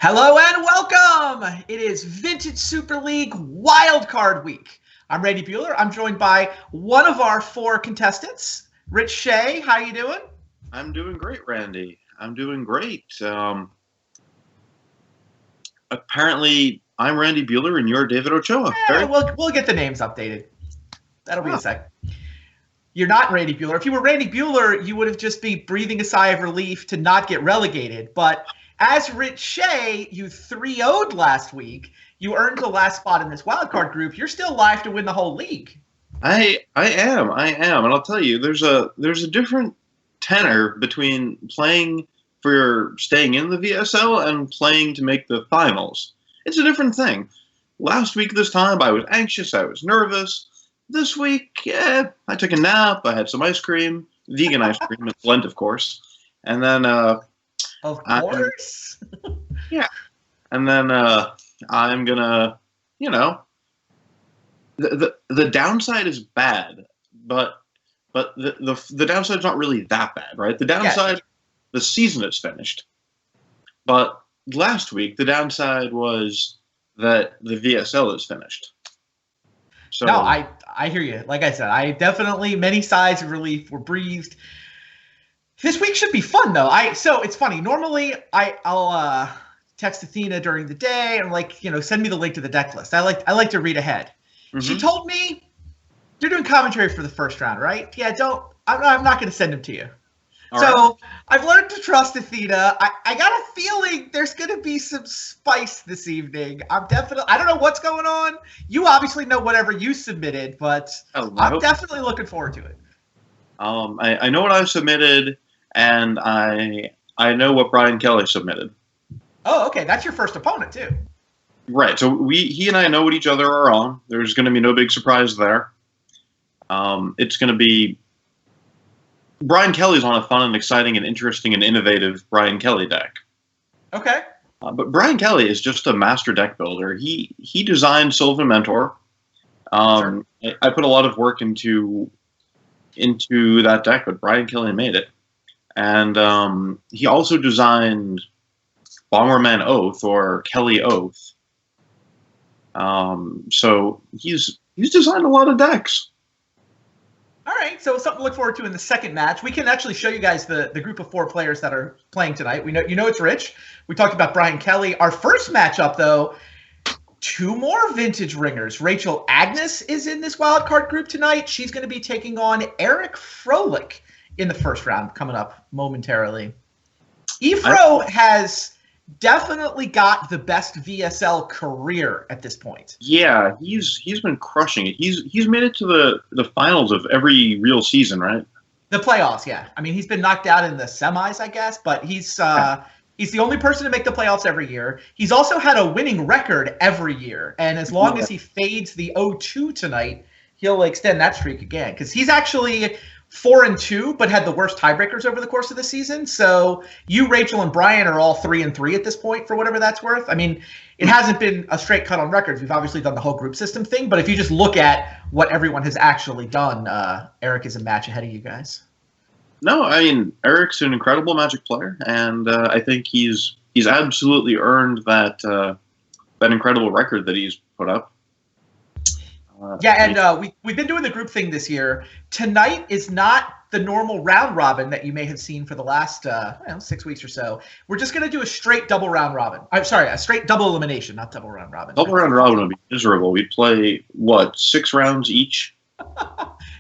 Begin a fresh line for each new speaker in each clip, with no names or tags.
Hello and welcome! It is Vintage Super League Wildcard Week. I'm Randy Bueller. I'm joined by one of our four contestants, Rich Shea. How you doing?
I'm doing great, Randy. I'm doing great. Apparently, I'm Randy Bueller and you're David Ochoa.
We'll get the names updated. That'll be a sec. You're not Randy Bueller. If you were Randy Bueller, you would have just been breathing a sigh of relief to not get relegated. But as Rich Shea, you 3-0'd last week. You earned the last spot in this wildcard group. You're still live to win the whole league.
I am, and I'll tell you, there's a different tenor between playing for staying in the VSL and playing to make the finals. It's a different thing. Last week this time, I was anxious, I was nervous. This week, I took a nap, I had some ice cream, vegan ice cream, it's Lent, of course, and then
of course.
Yeah. And then I'm gonna, the downside is bad, but the downside's not really that bad, right? The downside, the season is finished. But last week, the downside was that the VSL is finished. So
no, I hear you. Like I said, I definitely many sighs of relief were breathed. This week should be fun, though. So it's funny. Normally, I'll text Athena during the day and send me the link to the deck list. I like to read ahead. Mm-hmm. She told me you're doing commentary for the first round, right? Yeah, I'm not going to send them to you. All right. I've learned to trust Athena. I got a feeling there's going to be some spice this evening. I don't know what's going on. You obviously know whatever you submitted, but I'm definitely looking forward to it.
I know what I've submitted. And I know what Brian Kelly submitted.
Oh, okay. That's your first opponent, too.
Right. So he and I know what each other are on. There's going to be no big surprise there. It's going to be Brian Kelly's on a fun and exciting and interesting and innovative Brian Kelly deck.
Okay.
But Brian Kelly is just a master deck builder. He designed Sylvan Mentor. Sure. I put a lot of work into that deck, but Brian Kelly made it. And he also designed Bomberman Oath or Kelly Oath. So he's designed a lot of decks.
All right, so something to look forward to in the second match. We can actually show you guys the group of four players that are playing tonight. You know it's Rich. We talked about Brian Kelly. Our first matchup, though, two more vintage ringers. Rachel Agnes is in this wildcard group tonight. She's going to be taking on Eric Froelich in the first round, coming up momentarily. Efro has definitely got the best VSL career at this point.
Yeah, he's been crushing it. He's made it to the finals of every real season, right?
The playoffs, yeah. I mean, he's been knocked out in the semis, I guess, but he's the only person to make the playoffs every year. He's also had a winning record every year, and as long as he fades the 0-2 tonight, he'll extend that streak again, because he's actually 4-2, but had the worst tiebreakers over the course of the season. So you, Rachel, and Brian are all 3-3 at this point, for whatever that's worth. I mean, it hasn't been a straight cut on records. We've obviously done the whole group system thing, but if you just look at what everyone has actually done, Eric is a match ahead of you guys.
No, I mean, Eric's an incredible Magic player, and I think he's absolutely earned that incredible record that he's put up.
We've been doing the group thing this year. Tonight is not the normal round robin that you may have seen for the last 6 weeks or so. We're just going to do a straight double round robin. I'm sorry, a straight double elimination, not double round robin.
Double round robin would be miserable. We'd play, 6 rounds each?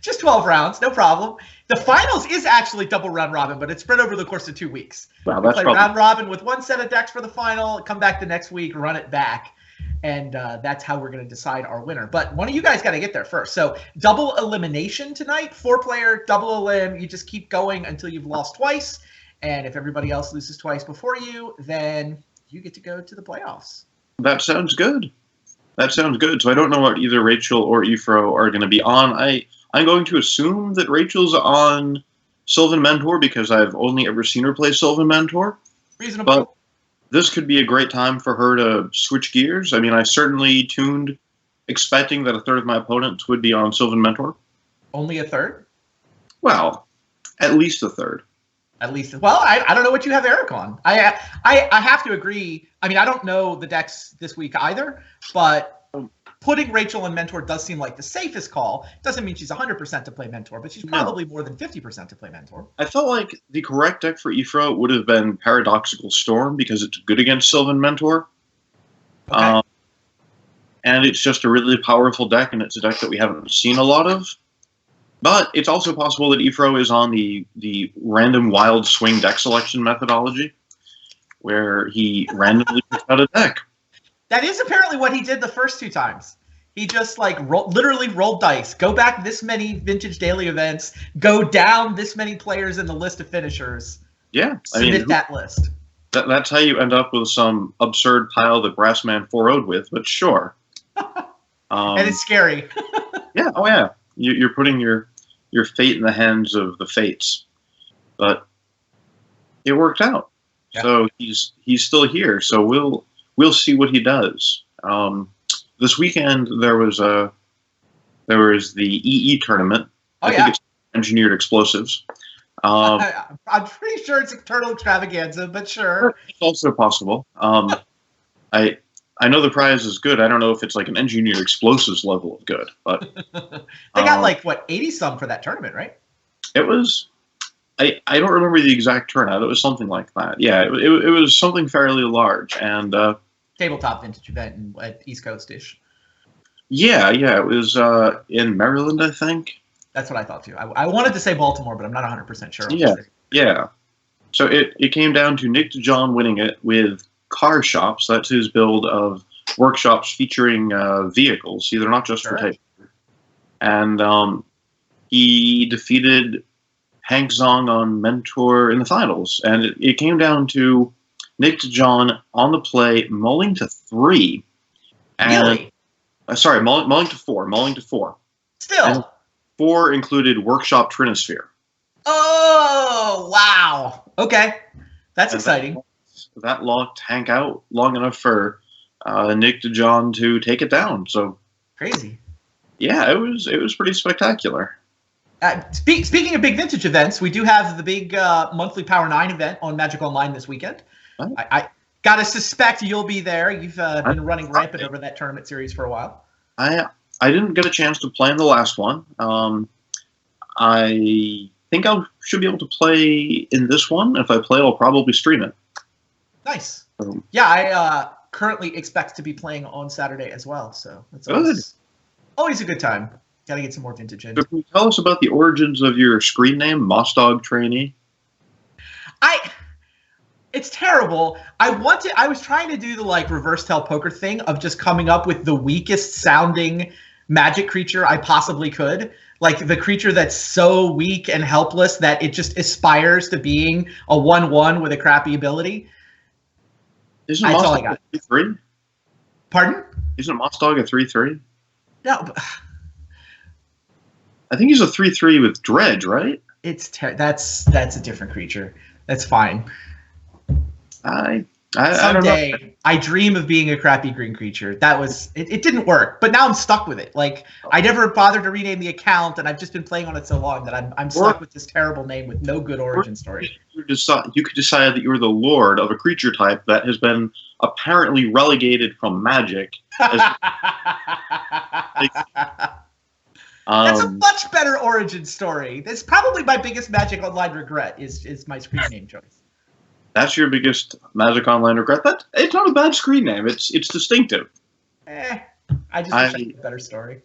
Just 12 rounds, no problem. The finals is actually double round robin, but it's spread over the course of 2 weeks.
Wow, that's
play round robin with one set of decks for the final, come back the next week, run it back. and that's how we're going to decide our winner. But one of you guys got to get there first. So double elimination tonight, 4-player double elim. You just keep going until you've lost twice, and if everybody else loses twice before you, then you get to go to the playoffs.
That sounds good. That sounds good. So I don't know what either Rachel or Ifro are going to be on. I'm going to assume that Rachel's on Sylvan Mentor because I've only ever seen her play Sylvan Mentor.
Reasonable.
But this could be a great time for her to switch gears. I mean, I certainly tuned expecting that a third of my opponents would be on Sylvan Mentor.
Only a third?
Well, at least a third.
At least, well, I don't know what you have Eric on. I have to agree. I mean, I don't know the decks this week either, but putting Rachel in Mentor does seem like the safest call. Doesn't mean she's 100% to play Mentor, but she's probably more than 50% to play Mentor.
I felt like the correct deck for Ifro would have been Paradoxical Storm because it's good against Sylvan Mentor.
Okay.
And it's just a really powerful deck, and it's a deck that we haven't seen a lot of. But it's also possible that Ifro is on the random wild swing deck selection methodology, where he randomly picks out a deck.
That is apparently what he did the first 2 times. He just like literally rolled dice. Go back this many Vintage Daily events. Go down this many players in the list of finishers.
Yeah,
Submit that list.
That's how you end up with some absurd pile that Brassman 4-0'd with. But sure,
and it's scary.
Yeah. Oh yeah. You're putting your fate in the hands of the fates, but it worked out. Yeah. So he's still here. So we'll see what he does. This weekend there was the EE tournament. I think it's Engineered Explosives.
I'm pretty sure it's Eternal Extravaganza, but sure.
It's also possible. I know the prize is good. I don't know if it's like an Engineered Explosives level of good, but
they got like what 80 some for that tournament, right?
It was. I don't remember the exact turnout. It was something like that. Yeah, it was something fairly large and
tabletop vintage event at East Coast-ish.
Yeah, it was in Maryland, I think.
That's what I thought too. I wanted to say Baltimore, but I'm not 100% sure.
Yeah. So it came down to Nick DeJohn winning it with Car Shops. That's his build of workshops featuring vehicles. See, they're not just for type. And he defeated Hank Zong on Mentor in the finals. And it came down to Nick DeJohn on the play, mulling to 3. And,
really?
Sorry, mulling to 4. Mulling to 4.
Still.
And 4 included Workshop Trinosphere.
Oh, wow. Okay. That's exciting.
That locked Hank out long enough for Nick DeJohn to take it down. So
crazy. Yeah,
it was pretty spectacular.
Speaking of big vintage events, we do have the big monthly Power 9 event on Magic Online this weekend. Oh. I gotta suspect you'll be there. You've been running rampant over that tournament series for a while.
I didn't get a chance to play in the last one. I think I should be able to play in this one. If I play, I'll probably stream it.
Nice. Yeah, I currently expect to be playing on Saturday as well. So that's always a good time. Got to get some more vintage in.
So can you tell us about the origins of your screen name, Mossdog Trainee?
It's terrible. I was trying to do the like reverse tail poker thing of just coming up with the weakest sounding magic creature I possibly could. Like the creature that's so weak and helpless that it just aspires to being a 1/1 with a crappy ability.
Isn't Mossdog a 3/3?
Pardon?
Isn't Mossdog a 3/3?
No.
I think he's a 3/3 with Dredge, right?
That's a different creature. That's fine.
Someday
I dream of being a crappy green creature. That was it didn't work, but now I'm stuck with it. Like I never bothered to rename the account, and I've just been playing on it so long that I'm stuck with this terrible name with no good origin story.
You could decide that you were the lord of a creature type that has been apparently relegated from Magic.
That's a much better origin story. That's probably my biggest Magic Online regret is my screen name choice.
That's your biggest Magic Online regret? It's not a bad screen name. It's distinctive.
I just wish I had a better story.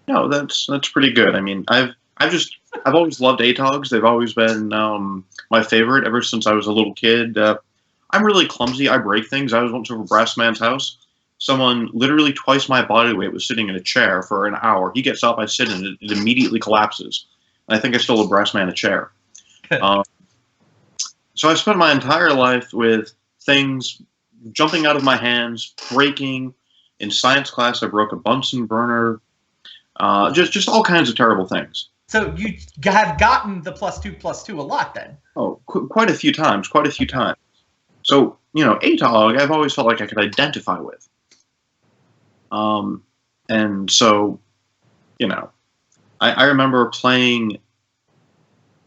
No, that's pretty good. I mean, I've always loved ATOGs. They've always been my favorite ever since I was a little kid. I'm really clumsy. I break things. I was once over Brassman's house, someone literally twice my body weight was sitting in a chair for an hour. He gets up, I sit in it, it immediately collapses. And I think I stole a brass man a chair. So I spent my entire life with things jumping out of my hands, breaking. In science class, I broke a Bunsen burner. Just all kinds of terrible things.
So you have gotten the +2/+2 a lot then?
Oh, quite a few times, So, ATOG, I've always felt like I could identify with. And so, I remember playing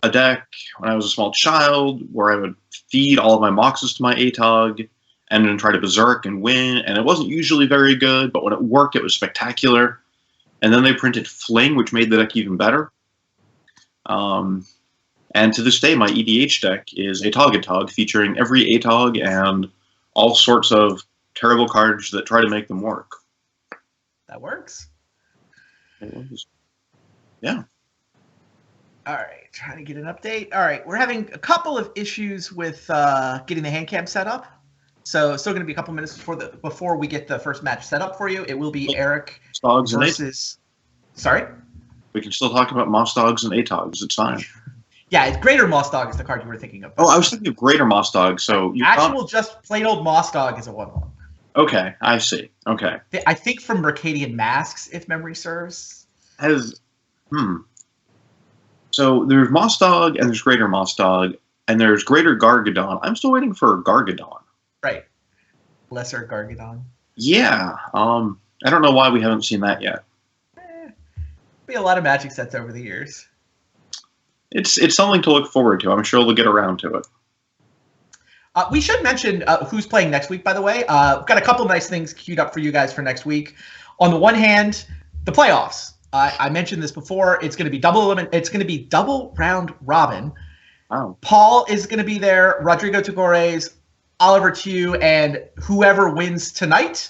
a deck when I was a small child where I would feed all of my moxes to my ATOG and then try to berserk and win. And it wasn't usually very good, but when it worked, it was spectacular. And then they printed Fling, which made the deck even better. And to this day, my EDH deck is ATOG featuring every ATOG and all sorts of terrible cards that try to make them work.
That works.
Yeah.
All right, trying to get an update. All right, we're having a couple of issues with getting the hand cam set up. So still going to be a couple minutes before we get the first match set up for you. It will be Eric versus... Sorry?
We can still talk about Moss Dogs and ATOGs. It's fine.
Yeah, Greater Moss Dog is the card you were thinking of.
Oh, I was thinking of Greater Moss Dog. So
just plain old Moss Dog is a 1/1.
Okay, I see. Okay.
I think from Mercadian Masks, if memory serves.
So there's Moss Dog and there's Greater Moss Dog and there's Greater Gargadon. I'm still waiting for Gargadon.
Right. Lesser Gargadon.
Yeah. I don't know why we haven't seen that yet.
Be a lot of Magic sets over the years.
It's something to look forward to. I'm sure we'll get around to it.
We should mention who's playing next week, by the way. We've got a couple of nice things queued up for you guys for next week. On the one hand, the playoffs. I mentioned this before. It's going to be It's going to be double round robin.
Wow.
Paul is going to be there. Rodrigo Tagores, Oliver Tew, and whoever wins tonight.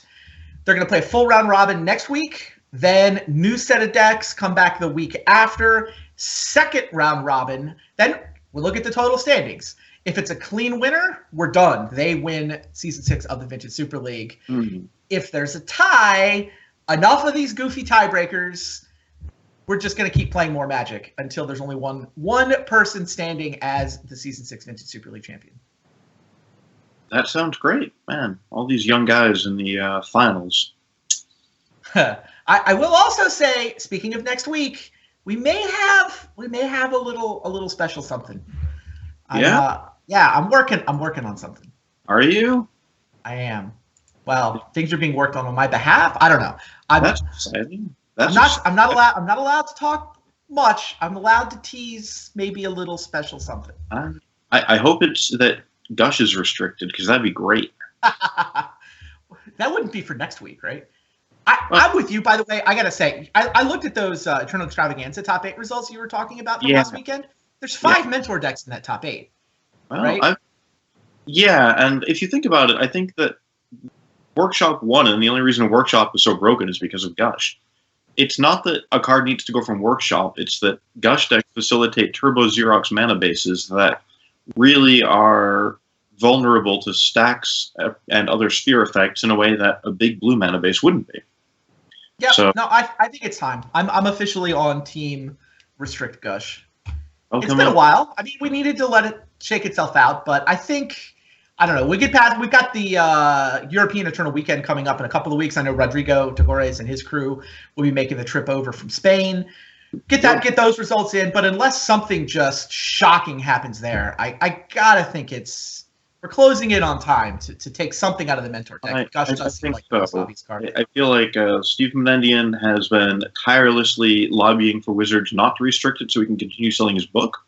They're going to play a full round robin next week. Then new set of decks come back the week after. Second round robin. Then we'll look at the total standings. If it's a clean winner, we're done. They win Season 6 of the Vintage Super League.
Mm-hmm.
If there's a tie, enough of these goofy tiebreakers, we're just going to keep playing more Magic until there's only one person standing as the Season 6 Vintage Super League champion.
That sounds great, man. All these young guys in the finals.
I will also say, speaking of next week, we may have a little special something.
Yeah.
I'm working on something.
Are you?
I am. Well, things are being worked on my behalf. I don't know.
That's exciting.
I'm not allowed to talk much. I'm allowed to tease maybe a little special something.
I hope it's that Gush is restricted because that'd be great.
That wouldn't be for next week, right? I'm with you, by the way. I got to say, I looked at those Eternal Extravaganza top 8 results you were talking about from last weekend. There's 5 Mentor decks in that top 8.
Well,
right?
And if you think about it, I think that Workshop won, and the only reason Workshop is so broken is because of Gush. It's not that a card needs to go from Workshop, it's that Gush decks facilitate Turbo Xerox mana bases that really are vulnerable to stacks and other sphere effects in a way that a big blue mana base wouldn't be.
Yeah, so, no, I think it's time. I'm officially on team restrict Gush. It's been a while. I mean, we needed to let it shake itself out, but I think, I don't know, we've got the European Eternal Weekend coming up in a couple of weeks. I know Rodrigo Tagores and his crew will be making the trip over from Spain. Get those results in, but unless something just shocking happens there, I gotta think we're closing in on time to take something out of the Mentor deck.
I think so. I feel like Steve Mendian has been tirelessly lobbying for Wizards not to restrict it so he can continue selling his book.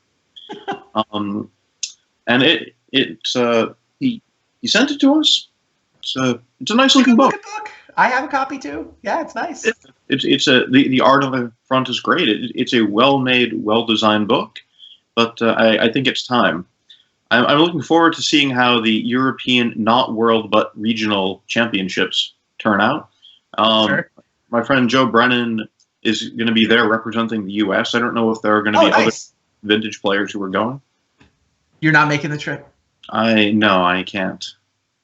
And he sent it to us. It's a nice looking book.
I have a copy too. Yeah, it's nice.
The art on the front is great. It's a well-made, well-designed book, but I think it's time. I'm looking forward to seeing how the European, not world, but regional championships turn out. Sure. My friend Joe Brennan is going to be there representing the U.S. I don't know if there are going to be other vintage players who are going.
You're not making the trip?
No, I can't.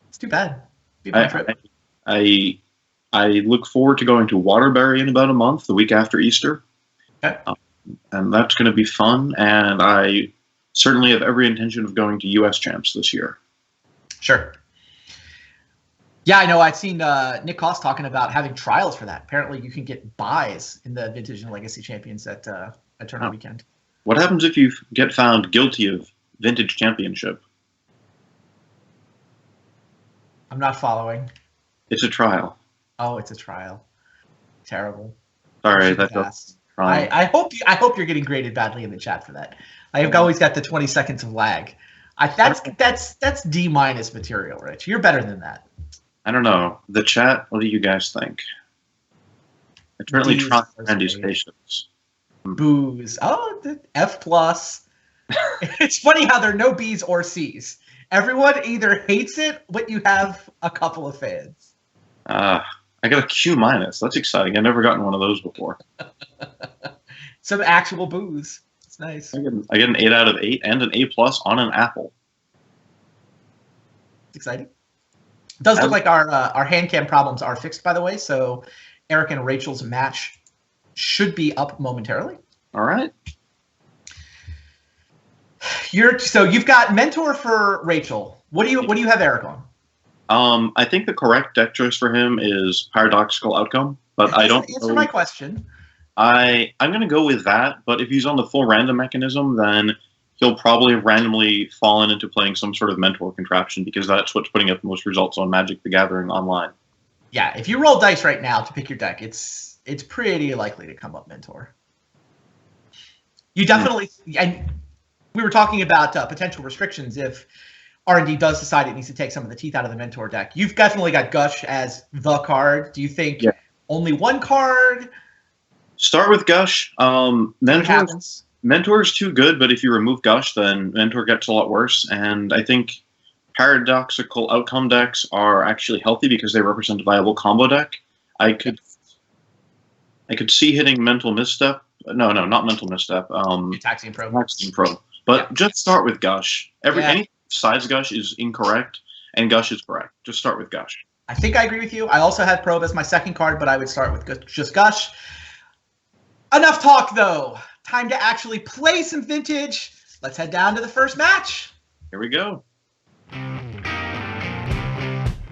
It's too bad.
I look forward to going to Waterbury in about a month, the week after Easter.
Okay.
And that's going to be fun. And I certainly have every intention of going to U.S. Champs this year.
Sure. Yeah, I know. I've seen Nick Koss talking about having trials for that. Apparently, you can get buys in the Vintage and Legacy Champions at tournament weekend.
What happens if you get found guilty of Vintage Championship?
I'm not following.
It's a trial.
Oh, it's a trial. Terrible.
Sorry, that's
I hope you're getting graded badly in the chat for that. I've always got the 20 seconds of lag. That's D- material, Rich. You're better than that.
I don't know. The chat, what do you guys think? I certainly try Randy's patience.
Booze. Oh, the F+. It's funny how there are no B's or C's. Everyone either hates it, but you have a couple of fans.
I got a Q-. That's exciting. I've never gotten one of those before.
Some actual booze. It's nice.
I get an 8 out of 8 and an A+ on an apple.
It's exciting. It does look like our hand cam problems are fixed, by the way. So Eric and Rachel's match should be up momentarily.
All right.
You've got mentor for Rachel. What do you have Eric on?
I think the correct deck choice for him is Paradoxical Outcome, but I don't
answer my question.
I'm going to go with that, but if he's on the full random mechanism, then he'll probably have randomly fallen into playing some sort of mentor contraption because that's what's putting up the most results on Magic the Gathering online.
Yeah, if you roll dice right now to pick your deck, it's pretty likely to come up mentor. You definitely, and we were talking about potential restrictions if R&D does decide it needs to take some of the teeth out of the mentor deck. You've definitely got Gush as the card. Do you think only one card?
Start with Gush. Mentor's too good, but if you remove Gush, then Mentor gets a lot worse. And I think Paradoxical Outcome decks are actually healthy because they represent a viable combo deck. I could see hitting Mental Misstep. No, not Mental Misstep.
Taxian
Pro. But just start with Gush. Anything besides Gush is incorrect, and Gush is correct. Just start with Gush.
I think I agree with you. I also had Probe as my second card, but I would start with just Gush. Enough talk, though. Time to actually play some Vintage. Let's head down to the first match.
Here we go.